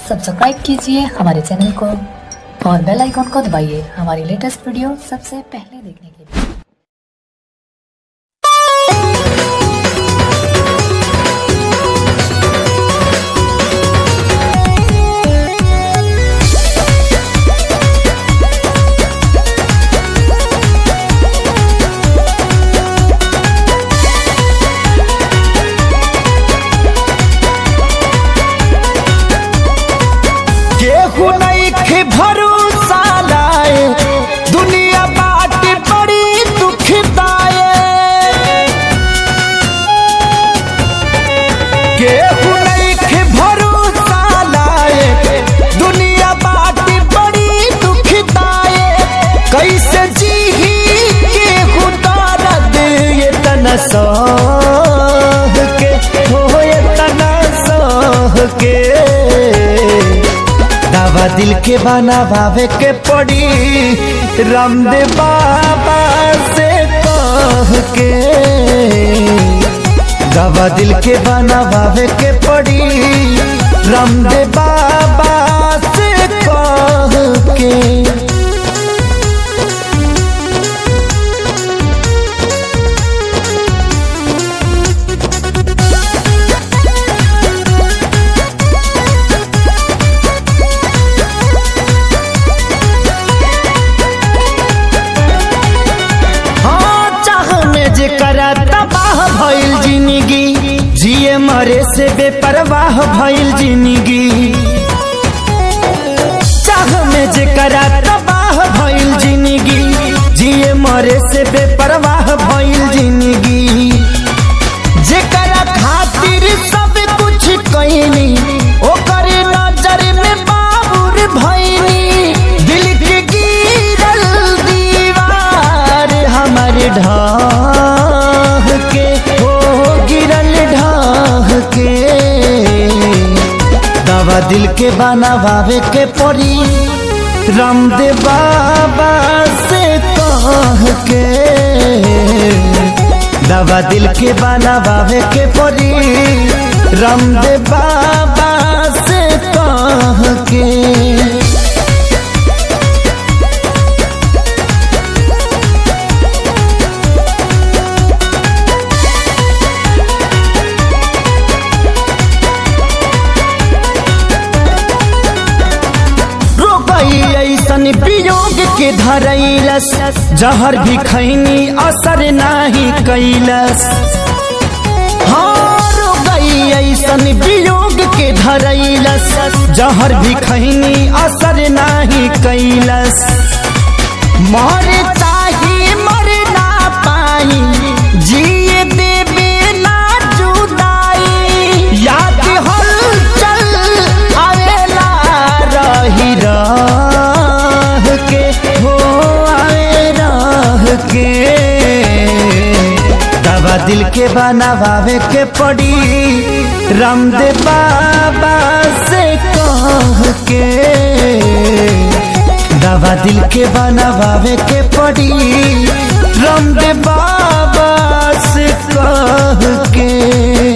Subscribe कीजिए हमारे channel को और बेल आइकॉन को दबाइए हमारी लेटेस्ट वीडियो सबसे पहले देखने के लिए। भरोसा लाए दुनिया बाट बड़ी दुखदाए, केहू नहीं भरोसा लाए दुनिया बाट बड़ी दुखदाए। कैसे जीही केहू दर्द ये तना सह के हो ये तना सह के। दवा दिल के बनावे के पड़ी रामदेव बाबा से कह के। दवा दिल के बनावे के पड़ी रामदेव बाबा से कह के। तबाह भइल जिंदगी जिए मरे से बेपरवाह भइल जिंदगी। चाह में जेकरा तबाह भइल जिंदगी जिए मरे से बेपरवाह भइल जिंदगी। जेकरा खातिर सब कुछ कइनी ओकर नजर में बाबुर भइनी। दिल के गिरल दीवार हमारे ढाह के हो गिरल ढाह के। दवा दिल के बनावे के पड़ी रामदेव बाबा से कह के। दवा दिल के बनावे के पड़ी रामदेव बाबा से कह के। वियोग के धरैलस जहर भी खैनी असर नहीं कैलस। हार गई ऐसन वियोग के धरैलस जहर भी खैनी असर नहीं कैलस। मर चाही मर ना पाई जिए देवे ना जुदाई। याद हल चल आवेला रही के। दवा दिल के बनावे के पड़ी रामदेव बाबा से कह के। दवा दिल के बनावे के पड़ी रामदेव बाबा से कह के।